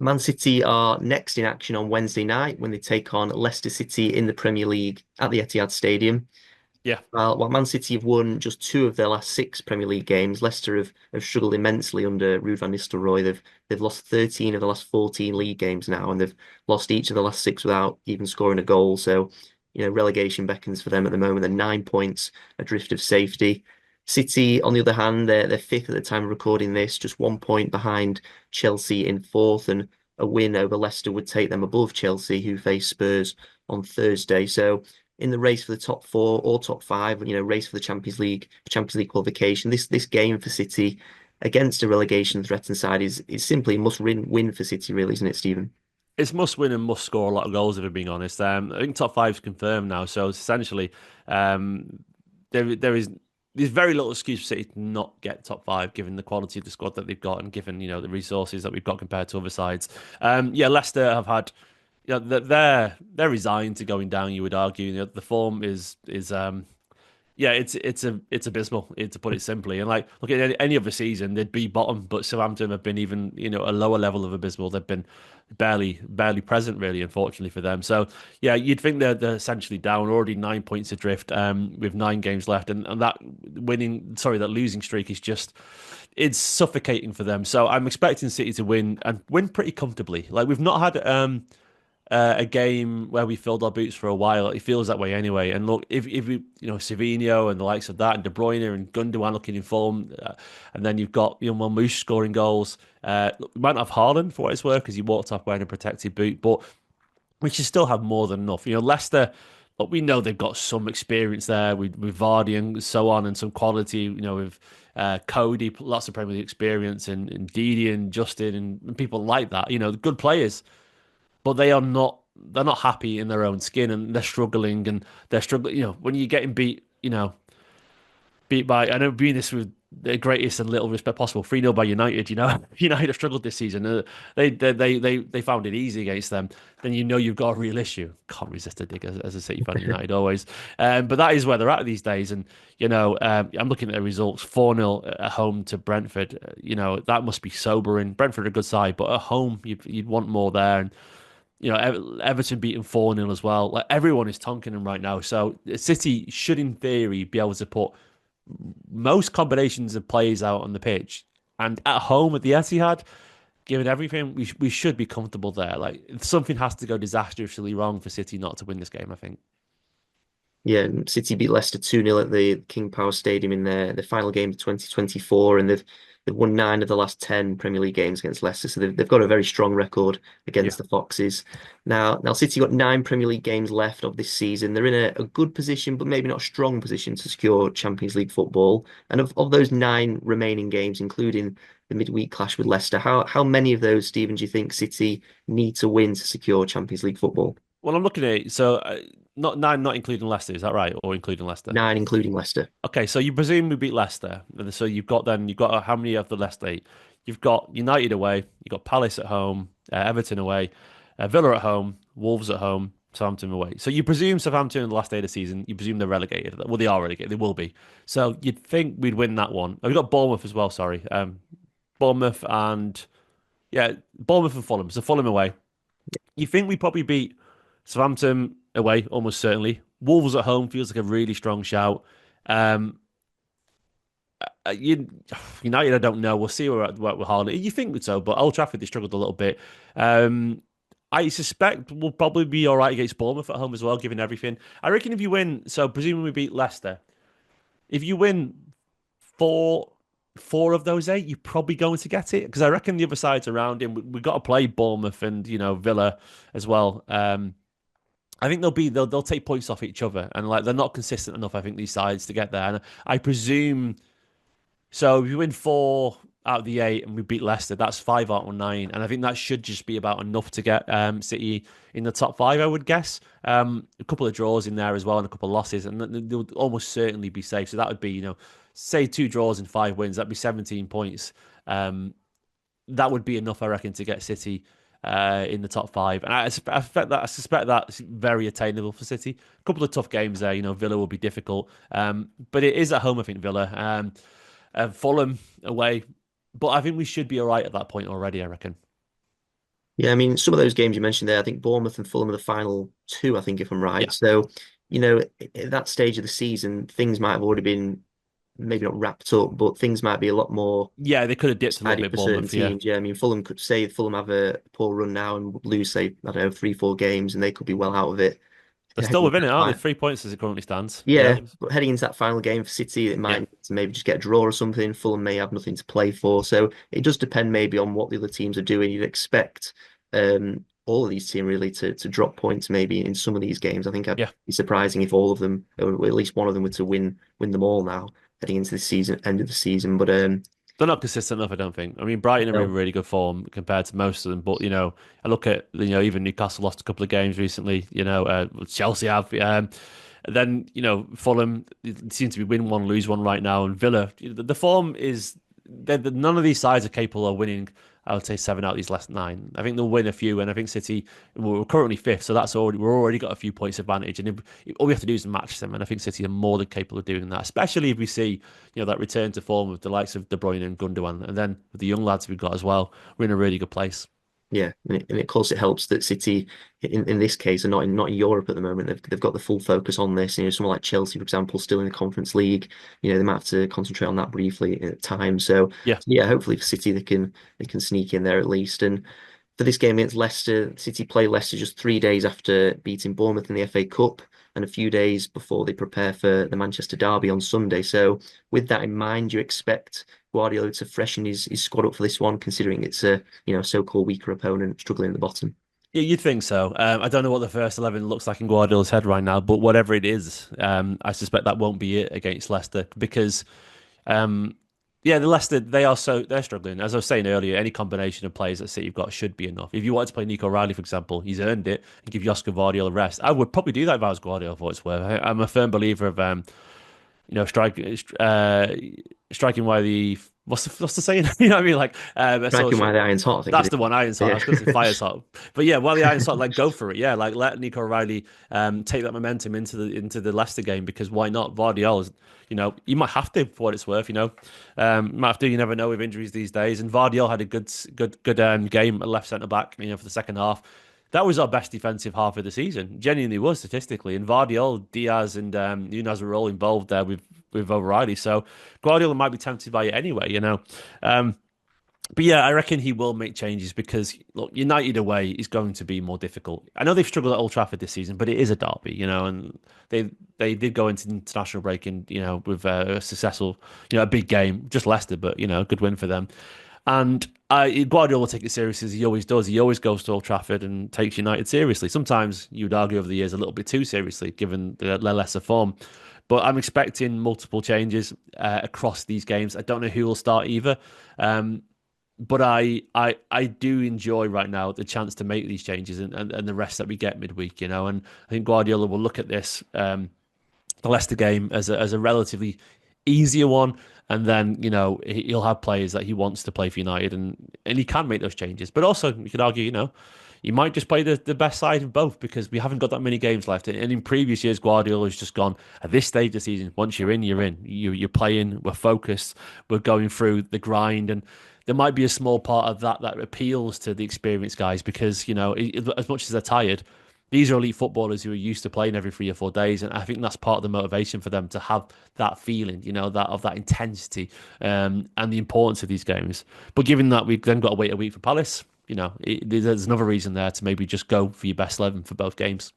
Man City are next in action on Wednesday night when they take on Leicester City in the Premier League at the Etihad Stadium. Yeah. While Man City have won just two of their last six Premier League games, Leicester have struggled immensely under Ruud van Nistelrooy. They've lost 13 of the last 14 league games now, and they've lost each of the last six without even scoring a goal. So, relegation beckons for them at the moment. They're 9 points adrift of safety. City, on the other hand, they're fifth at the time of recording this, just 1 point behind Chelsea in fourth, and a win over Leicester would take them above Chelsea, who face Spurs on Thursday. So in the race for the top four or top five, race for the Champions League qualification. This game for City against a relegation threatened side is simply a must win for City, really, isn't it, Stephen? It's must win and must score a lot of goals, if I'm being honest. I think top five's confirmed now, so essentially, um, there is there's very little excuse for City to not get top five, given the quality of the squad that they've got and given the resources that we've got compared to other sides. Yeah, Leicester have had, they're resigned to going down. You would argue, the form is yeah, it's abysmal, to put it simply. And like, look at any other season, they'd be bottom, but Southampton have been even, a lower level of abysmal. They've been barely present, really, unfortunately for them. So yeah, you'd think they're essentially down, already 9 points adrift, with 9 games left, and that losing streak is just it's suffocating for them. So I'm expecting City to win and win pretty comfortably. Like we've not had a game where we filled our boots for a while. It feels that way anyway. And look, if we, Savinho and the likes of that, and De Bruyne and Gundogan looking in form, and then you've got Marmoush scoring goals. Look, we might not have Haaland for what it's worth because he walked off wearing a protected boot, but we should still have more than enough. Leicester. But we know they've got some experience there with Vardy and so on, and some quality. With Cody, lots of Premier League experience, and Didi and Justin and people like that. Good players, but they're not happy in their own skin, and they're struggling, when you're getting beat by, I know, being this with the greatest and little respect possible, 3-0 by United. United have struggled this season. They found it easy against them. Then you've got a real issue. Can't resist a dig as a City fan of United always. But that is where they're at these days. And I'm looking at the results: 4-0 at home to Brentford. That must be sobering. Brentford are a good side, but at home you'd want more there. And Everton beating 4-0 as well. Like everyone is tonking them right now. So City should, in theory, be able to put most combinations of players out on the pitch. And at home at the Etihad, given everything, we should be comfortable there. Like something has to go disastrously wrong for City not to win this game, I think. Yeah, City beat Leicester 2-0 at the King Power Stadium in their final game of 2024, and they've won nine of the last 10 Premier League games against Leicester, so they've got a very strong record Yeah. against the Foxes. Now City got nine Premier League games left of this season. They're in a good position, but maybe not a strong position to secure Champions League football. And of those nine remaining games, including the midweek clash with Leicester, how many of those, Stephen, do you think City need to win to secure Champions League football? Well, I'm looking at it. So not nine, not including Leicester. Is that right? Or including Leicester? Nine, including Leicester. Okay, so you presume we beat Leicester. So you've got how many of the Leicester eight? You've got United away, you've got Palace at home, Everton away, Villa at home, Wolves at home, Southampton away. So you presume Southampton in the last day of the season, you presume they're relegated. Well, they are relegated. They will be. So you'd think we'd win that one. Oh, we've got Bournemouth as well. Sorry, Bournemouth and yeah, Bournemouth and Fulham. So Fulham away. You think we probably beat Southampton away, almost certainly. Wolves at home feels like a really strong shout. Um, you, United, I don't know. We'll see where we're at with Haaland. You think so, but Old Trafford, they struggled a little bit. Um, I suspect we'll probably be all right against Bournemouth at home as well, given everything. I reckon if you win, so presumably we beat Leicester, if you win four four of those eight, you're probably going to get it because I reckon the other side's around him. We've got to play Bournemouth and Villa as well. I think they'll take points off each other, and like they're not consistent enough. I think these sides to get there, and I presume so. If we win four out of the eight and we beat Leicester, that's 5 out of 9, and I think that should just be about enough to get City in the top five. I would guess a couple of draws in there as well, and a couple of losses, and they'll almost certainly be safe. So that would be say 2 draws and 5 wins. That'd be 17 points. That would be enough, I reckon, to get City in the top five, and I suspect that's very attainable for City. A couple of tough games there. Villa will be difficult, but it is at home. I think Villa, Fulham away, but I think we should be all right at that point already. I reckon. Yeah, I mean, some of those games you mentioned there, I think Bournemouth and Fulham are the final two, I think, if I'm right. Yeah, So, at that stage of the season, things might have already been maybe not wrapped up, but things might be a lot more yeah, they could have dipped a little decided bit, for certain Bournemouth. Yeah, teams. Yeah, I mean, Fulham have a poor run now and lose, say, I don't know, 3, 4 games, and they could be well out of it. they're still Heading into within it, that aren't they? fight. 3 points as it currently stands. Yeah, Yeah, but heading into that final game for City, it yeah, might need to maybe just get a draw or something. Fulham may have nothing to play for, so it does depend maybe on what the other teams are doing. You'd expect all of these teams really to drop points maybe in some of these games. I think I'd yeah. be surprising if all of them, or at least one of them, were to win them all now heading into the season, end of the season. But They're not consistent enough, I don't think. I mean, Brighton are in no, really good form compared to most of them, but I look at even Newcastle lost a couple of games recently. Chelsea have. Then Fulham seem to be win one, lose one right now, and Villa. The form is none of these sides are capable of winning. I would say 7 out of these last 9. I think they'll win a few, and I think City we're currently fifth, so we're already got a few points advantage, and all we have to do is match them, and I think City are more than capable of doing that, especially if we see that return to form with the likes of De Bruyne and Gundogan, and then with the young lads we've got as well, we're in a really good place. yeah, and of course it helps that City, in this case, are not in Europe at the moment. They've got the full focus on this. Someone like Chelsea, for example, still in the Conference League. They might have to concentrate on that briefly at times. So Yeah. yeah, hopefully for City they can sneak in there at least. And for this game against Leicester, City play Leicester just 3 days after beating Bournemouth in the FA Cup and a few days before they prepare for the Manchester derby on Sunday. So with that in mind, you expect Guardiola to freshen his squad up for this one, considering it's a so-called weaker opponent struggling at the bottom. Yeah, you'd think so. I don't know what the first 11 looks like in Guardiola's head right now, but whatever it is, I suspect that won't be it against Leicester because Um, yeah, the Leicester they're struggling. As I was saying earlier, any combination of players that City have got should be enough. If you wanted to play Nico Riley, for example, he's earned it and give Oscar Guardiola a rest. I would probably do that if I was Guardiola for what it's worth. I'm a firm believer of uh, striking while the what's the saying? You know what I mean? Like Striking while the iron's hot, I think it that's is. the one, iron's hot. I Yeah. was going to say fire's hot, but yeah, while the iron's hot, like go for it. Yeah, like let Nico Riley take that momentum into the Leicester game because why not? Vardiol's, you might have to for what it's worth. You might have to. You never know with injuries these days. And Vardiol had a good game at left centre back. For the second half. That was our best defensive half of the season. Genuinely was statistically. And Vardiol, Diaz, and Nunez were all involved there with O'Reilly. So Guardiola might be tempted by it anyway. Um, but yeah, I reckon he will make changes because look, United away is going to be more difficult. I know they've struggled at Old Trafford this season, but it is a derby, and they did go into international break and with a successful, a big game, just Leicester, but good win for them. And Guardiola will take it seriously as he always does. He always goes to Old Trafford and takes United seriously. Sometimes you would argue over the years a little bit too seriously, given the lesser form. But I'm expecting multiple changes across these games. I don't know who will start either. Um, but I do enjoy right now the chance to make these changes and the rest that we get midweek, and I think Guardiola will look at this the Leicester game as a relatively easier one, and then he'll have players that he wants to play for United, and he can make those changes. But also, you could argue, you might just play the best side of both because we haven't got that many games left. And in previous years, Guardiola has just gone at this stage of the season. Once you're in, you're in. You're playing. We're focused. We're going through the grind, and there might be a small part of that appeals to the experienced guys because as much as they're tired, these are elite footballers who are used to playing every 3 or 4 days, and I think that's part of the motivation for them to have that feeling, that intensity and the importance of these games. But given that we've then got to wait a week for Palace, there's another reason there to maybe just go for your best 11 for both games.